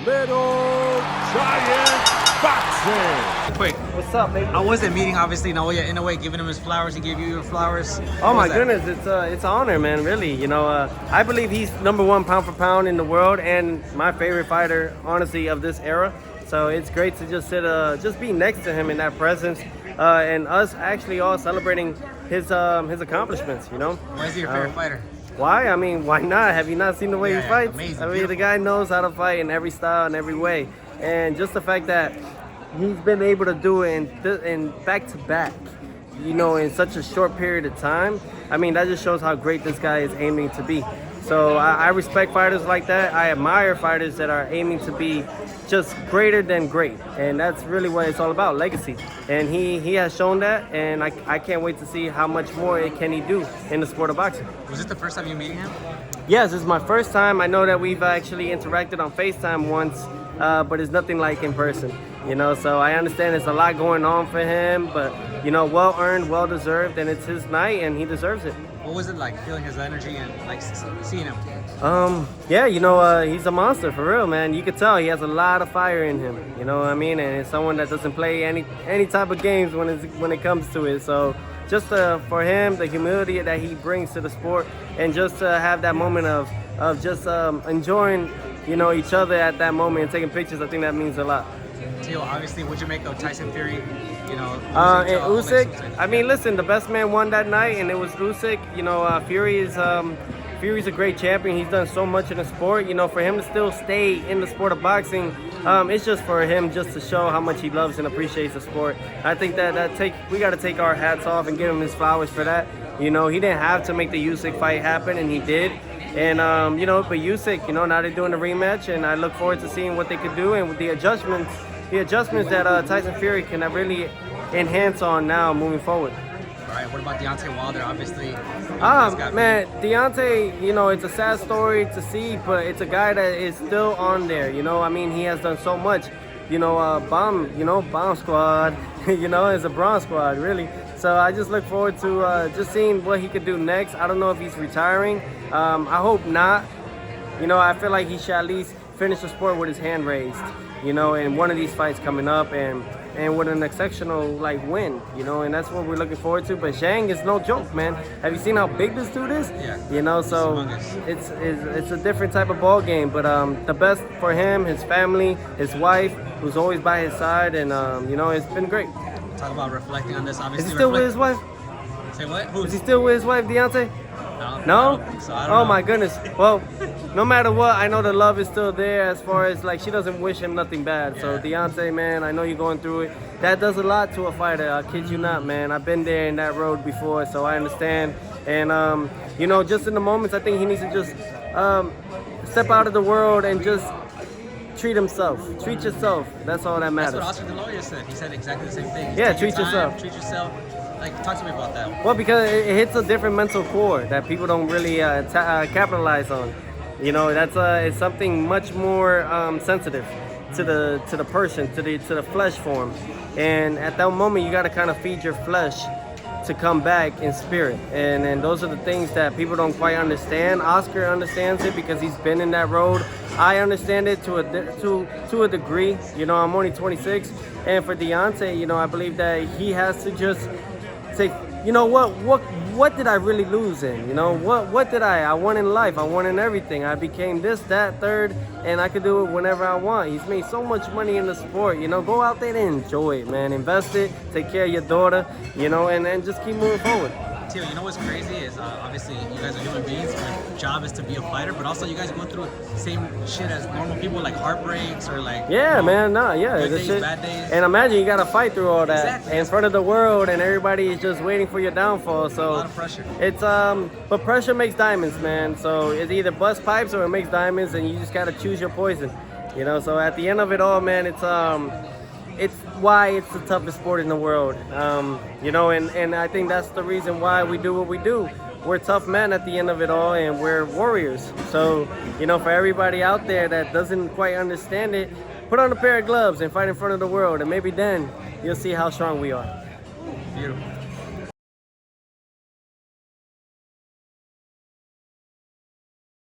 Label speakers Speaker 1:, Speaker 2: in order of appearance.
Speaker 1: Little Giant Boxing.
Speaker 2: Quick,
Speaker 3: What's up, baby?
Speaker 2: how was it meeting, obviously, Naoya Inoue, giving him his flowers? He gave you your flowers.
Speaker 3: Oh my goodness, it's an honor, man. Really, you know, I believe he's #1 pound for pound in the world and my favorite fighter, honestly, of this era. So it's great to just just be next to him in that presence, and us actually all celebrating his accomplishments. You know.
Speaker 2: Why is he your favorite fighter?
Speaker 3: Why? I mean, why not? Have you not seen the way he fights?
Speaker 2: Amazing,
Speaker 3: I mean,
Speaker 2: beautiful.
Speaker 3: the guy knows how to fight in every style and every way, and just the fact that he's been able to do it in back to back, you know, in such a short period of time. I mean, that just shows how great this guy is aiming to be. So I respect fighters like that. I admire fighters that are aiming to be just greater than great, and that's really what it's all about, legacy. And he has shown that, and I can't wait to see how much more can he do in the sport of boxing.
Speaker 2: Was this the first time you meeting him?
Speaker 3: Yes, this is my first time. I know that we've actually interacted on FaceTime once, but it's nothing like in person, you know. So I understand there's a lot going on for him, but you know, well earned, well deserved, and it's his night, and he deserves it.
Speaker 2: What was it like feeling his energy and like seeing him?
Speaker 3: Yeah, you know, he's a monster for real, man. You could tell he has a lot of fire in him. You know what I mean? And it's someone that doesn't play any type of games when it comes to it. So just for him, the humility that he brings to the sport, and just to have that moment of just enjoying, you know, each other at that moment and taking pictures, I think that means a lot.
Speaker 2: Teo, obviously, what'd you make of Tyson Fury? You know,
Speaker 3: and Usyk. I mean, listen, the best man won that night, and it was Usyk. You know, Fury's a great champion. He's done so much in the sport. You know, for him to still stay in the sport of boxing, it's just for him just to show how much he loves and appreciates the sport. I think we got to take our hats off and give him his flowers for that. You know, he didn't have to make the Usyk fight happen, and he did. And you know, but Usyk, you know, now they're doing the rematch, and I look forward to seeing what they could do and with the adjustments that Tyson Fury can really enhance on now moving forward.
Speaker 2: All right, what about Deontay Wilder? Obviously,
Speaker 3: man, Deontay, you know, it's a sad story to see, but it's a guy that is still on there. You know, I mean, he has done so much. You know, bomb squad. You know, it's a bronze squad, really. So I just look forward to just seeing what he could do next. I don't know if he's retiring. I hope not. You know, I feel like he should at least finish the sport with his hand raised. You know, in one of these fights coming up, and with an exceptional win, you know, and that's what we're looking forward to. But Zhang is no joke, man. Have you seen how big this dude is?
Speaker 2: Yeah.
Speaker 3: You know, so it's a different type of ball game. But the best for him, his family, his wife, who's always by his side, and you know, it's been great.
Speaker 2: Talk about reflecting on this. Obviously,
Speaker 3: is he still with his wife?
Speaker 2: Say what?
Speaker 3: Is he still with his wife, Deontay?
Speaker 2: No?
Speaker 3: No?
Speaker 2: I don't know.
Speaker 3: My goodness. Well, no matter what, I know the love is still there as far as she doesn't wish him nothing bad. So Deontay, man, I know you're going through it. That does a lot to a fighter. I kid you not, man. I've been there in that road before, so I understand. And, you know, just in the moments, I think he needs to just step out of the world and just treat himself. Treat yourself. That's all that matters.
Speaker 2: That's what Oscar the lawyer said. He said exactly the same thing.
Speaker 3: Yeah, treat yourself.
Speaker 2: Treat yourself. Like, talk to me about that.
Speaker 3: Well, because it hits a different mental core that people don't really capitalize on. You know, that's it's something much more sensitive to the person, to the flesh form. And at that moment, you got to kind of feed your flesh to come back in spirit. And those are the things that people don't quite understand. Oscar understands it because he's been in that road. I understand it to a degree. You know, I'm only 26, and for Deontay, you know, I believe that he has to just say, you know, what did I really lose in? You know, what did I won in life? I won in everything. I became this, that, third, and I could do it whenever I want. He's made so much money in the sport. You know, go out there and enjoy it, man. Invest it, take care of your daughter, you know, and just keep moving forward.
Speaker 2: Teo, you know what's crazy is obviously you guys are human beings. Your job is to be a fighter, but also you guys go through the same shit as normal people, like heartbreaks or like
Speaker 3: man,
Speaker 2: good days,
Speaker 3: shit.
Speaker 2: bad days.
Speaker 3: And imagine you got to fight through all that
Speaker 2: Exactly.
Speaker 3: in front of the world, and everybody is just waiting for your downfall. So
Speaker 2: a lot of pressure.
Speaker 3: It's but pressure makes diamonds, man. So it's either bust pipes or it makes diamonds, and you just got to choose your poison. You know, so at the end of it all, man, it's why it's the toughest sport in the world. You know, and I think that's the reason why we do what we do. We're tough men at the end of it all, and we're warriors. So, you know, for everybody out there that doesn't quite understand it, put on a pair of gloves and fight in front of the world, and maybe then you'll see how strong we are.
Speaker 2: Beautiful.